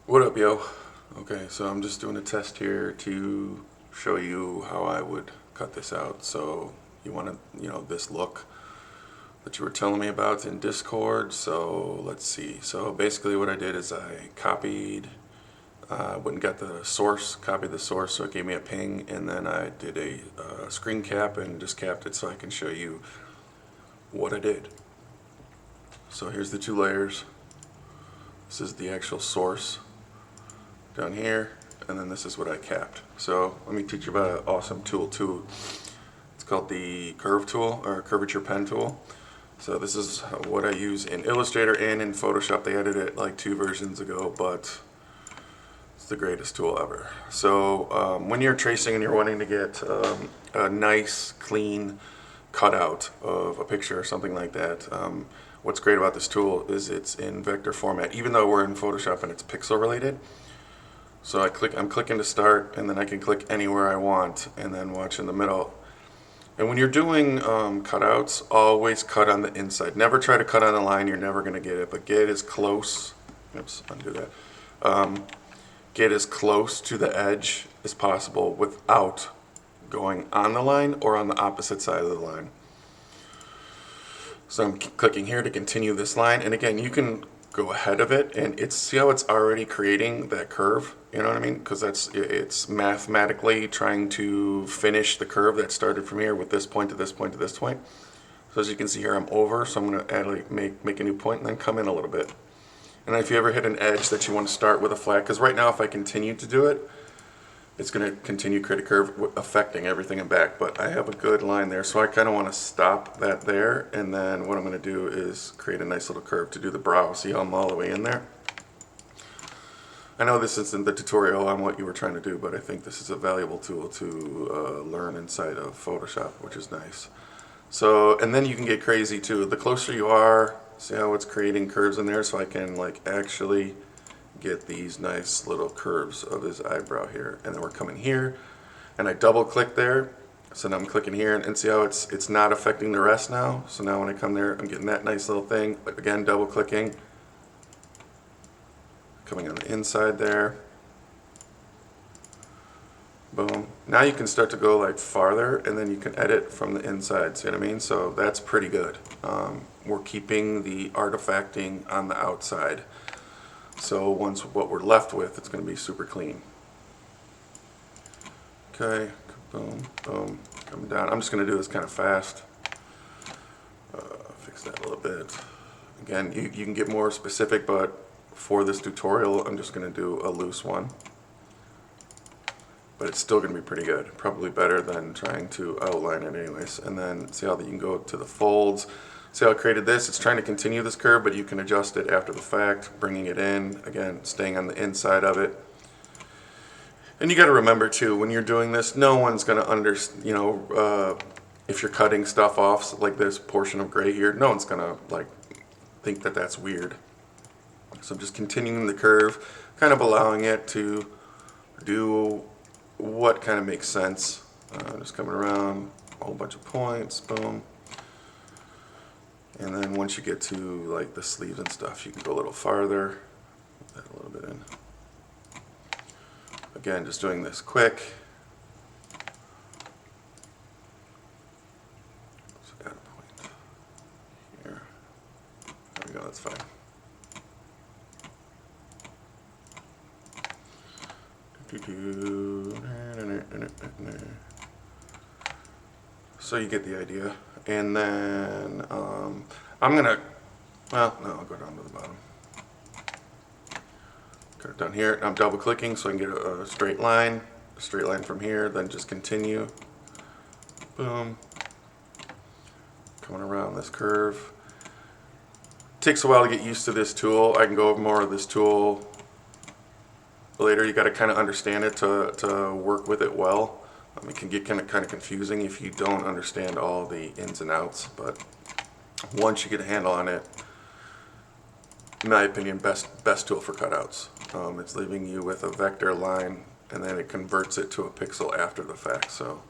What up, yo? Okay, so I'm just doing a test here to show you how I would cut this out. So you want to, this look that you were telling me about in Discord. So let's see. So basically what I did is I copied, went and got the source, copied the source, so it gave me a ping, and then I did a screen cap and just capped it so I can show you what I did. So here's the two layers. This is the actual source down here, and then this is what I capped. So let me teach you about an awesome tool too. It's called the curve tool, or curvature pen tool. So this is what I use in Illustrator and in Photoshop. They added it like 2 versions ago, but it's the greatest tool ever. So when you're tracing and you're wanting to get a nice clean cutout of a picture or something like that, what's great about this tool is it's in vector format, even though we're in Photoshop and it's pixel related. So I'm clicking to start, and then I can click anywhere I want, and then watch in the middle. And when you're doing cutouts, always cut on the inside. Never try to cut on the line, you're never going to get it, but get as close, oops, undo that. Get as close to the edge as possible without going on the line or on the opposite side of the line. So I'm clicking here to continue this line, and again, you can go ahead of it, and see how it's already creating that curve, you know what I mean? Because it's mathematically trying to finish the curve that started from here with this point to this point to this point. So as you can see here, I'm over, so I'm going to add, make a new point and then come in a little bit. And if you ever hit an edge that you want to start with a flat, because right now if I continue to do it, it's going to continue to create a curve affecting everything in back, but I have a good line there, so I kind of want to stop that there, and then what I'm going to do is create a nice little curve to do the brow. See how I'm all the way in there? I know this isn't the tutorial on what you were trying to do, but I think this is a valuable tool to learn inside of Photoshop, which is nice. So, and then you can get crazy too. The closer you are, see how it's creating curves in there, so I can actually get these nice little curves of his eyebrow here, and then we're coming here and I double click there, so now I'm clicking here, and see how it's not affecting the rest now. So now when I come there, I'm getting that nice little thing, but again double clicking, coming on the inside there, boom. Now you can start to go farther, and then you can edit from the inside, see what I mean? So that's pretty good. We're keeping the artifacting on the outside. So what we're left with, it's going to be super clean. Okay, boom, boom, coming down. I'm just going to do this kind of fast. Fix that a little bit. Again, you can get more specific, but for this tutorial, I'm just going to do a loose one. But it's still going to be pretty good. Probably better than trying to outline it anyways. And then see how you can go to the folds. See how I created this? It's trying to continue this curve, but you can adjust it after the fact, bringing it in, again, staying on the inside of it. And you got to remember too, when you're doing this, no one's going to if you're cutting stuff off, like this portion of gray here, no one's going to think that that's weird. So I'm just continuing the curve, kind of allowing it to do what kind of makes sense. Just coming around, a whole bunch of points, boom. And then once you get to the sleeves and stuff, you can go a little farther. Put that a little bit in. Again, just doing this quick. So add a point here. There we go, that's fine. So you get the idea. And then I'm gonna, well, no, I'll go down to the bottom. Cut it down here. I'm double clicking so I can get a straight line from here, then just continue. Boom. Coming around this curve. Takes a while to get used to this tool. I can go over more of this tool later. You got to kind of understand it to work with it well. It can get kind of confusing if you don't understand all the ins and outs, but once you get a handle on it, in my opinion, best tool for cutouts. It's leaving you with a vector line, and then it converts it to a pixel after the fact. So,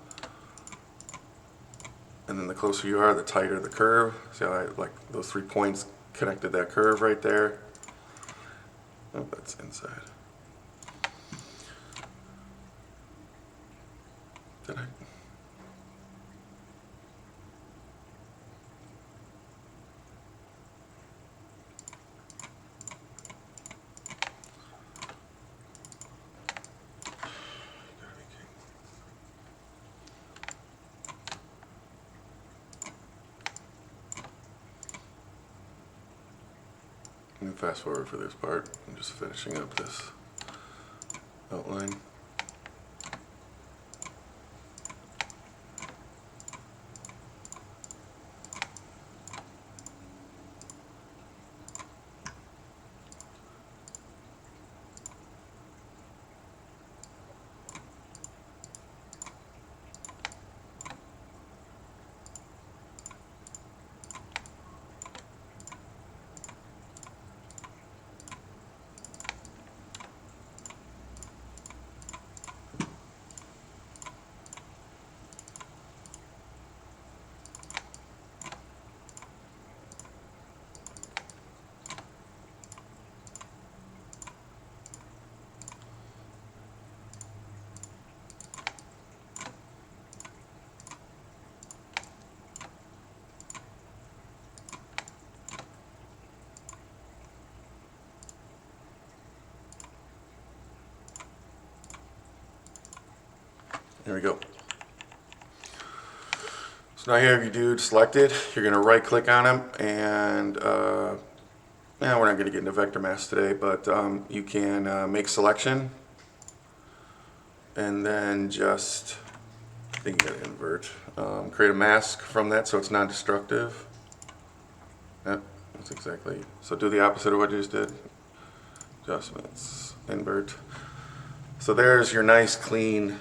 and then the closer you are, the tighter the curve. See how those 3 points connected that curve right there. Oh, that's inside. Did I? Let me fast forward for this part. I'm just finishing up this outline. There we go. So now you have your dude selected. You're going to right click on him and we're not going to get into vector mask today, but you can make selection and then just, I think you got to invert, create a mask from that so it's non-destructive. Yep, that's exactly. So do the opposite of what you just did. Adjustments, invert. So there's your nice clean,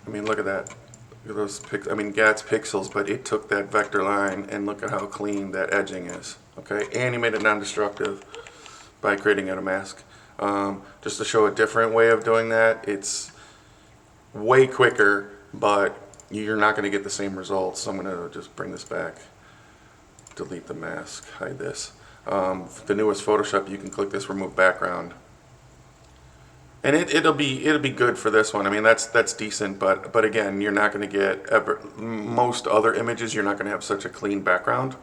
I mean, look at that. Look at those GAT's pixels, but it took that vector line and look at how clean that edging is. Okay, and you made it non-destructive by creating it a mask. Just to show a different way of doing that, it's way quicker, but you're not going to get the same results. So I'm going to just bring this back, delete the mask, hide this. The newest Photoshop, you can click this remove background. And it'll be good for this one. I mean, that's decent, but again, you're not going to get most other images. You're not going to have such a clean background,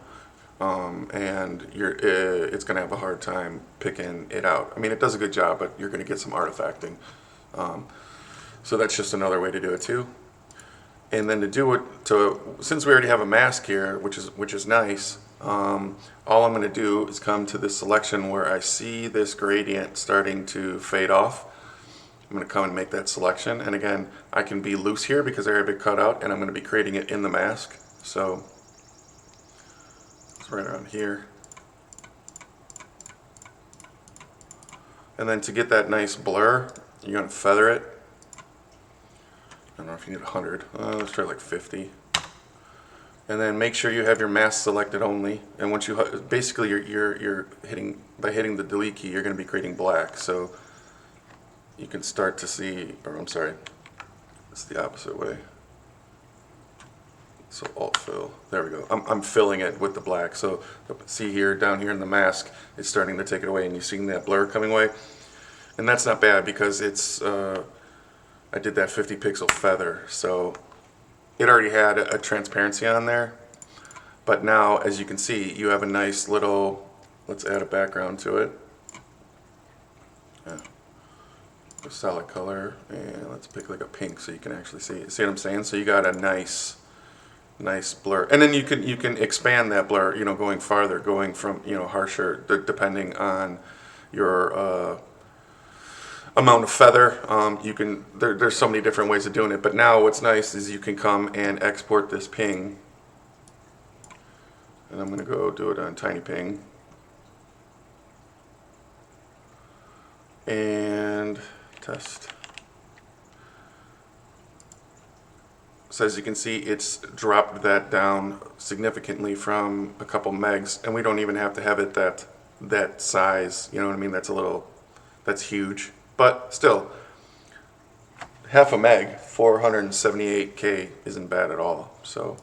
and it's going to have a hard time picking it out. I mean, it does a good job, but you're going to get some artifacting. So that's just another way to do it too. And then to do it, since we already have a mask here, which is nice, all I'm going to do is come to this selection where I see this gradient starting to fade off. I'm going to come and make that selection, and again, I can be loose here because I have it cut out, and I'm going to be creating it in the mask. So it's right around here. And then to get that nice blur, you're going to feather it. I don't know if you need 100. Let's try like 50. And then make sure you have your mask selected only. And once you basically you're hitting the delete key, you're going to be creating black. So you can start to see, or I'm sorry, it's the opposite way. So alt fill, there we go. I'm filling it with the black. So see here, down here in the mask, it's starting to take it away, and you're seeing that blur coming away. And that's not bad because it's, I did that 50 pixel feather, so it already had a transparency on there. But now, as you can see, you have a nice little, let's add a background to it. A solid color, and let's pick like a pink so you can actually see it. See what I'm saying? So you got a nice blur, and then you can expand that blur, going farther, going from harsher, depending on your amount of feather. There's so many different ways of doing it, but now what's nice is you can come and export this ping, and I'm going to go do it on Tiny Ping, and test. So as you can see, it's dropped that down significantly from a couple megs, and we don't even have to have it that size. You know what I mean? That's huge, but still, half a meg, 478K isn't bad at all. So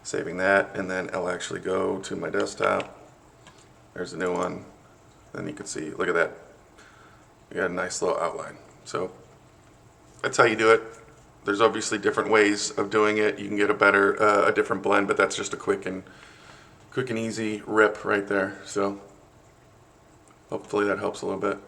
saving that, and then I'll actually go to my desktop. There's a new one. Then you can see, look at that. You got a nice little outline. So that's how you do it. There's obviously different ways of doing it. You can get a different blend, but that's just a quick and easy rip right there. So hopefully that helps a little bit.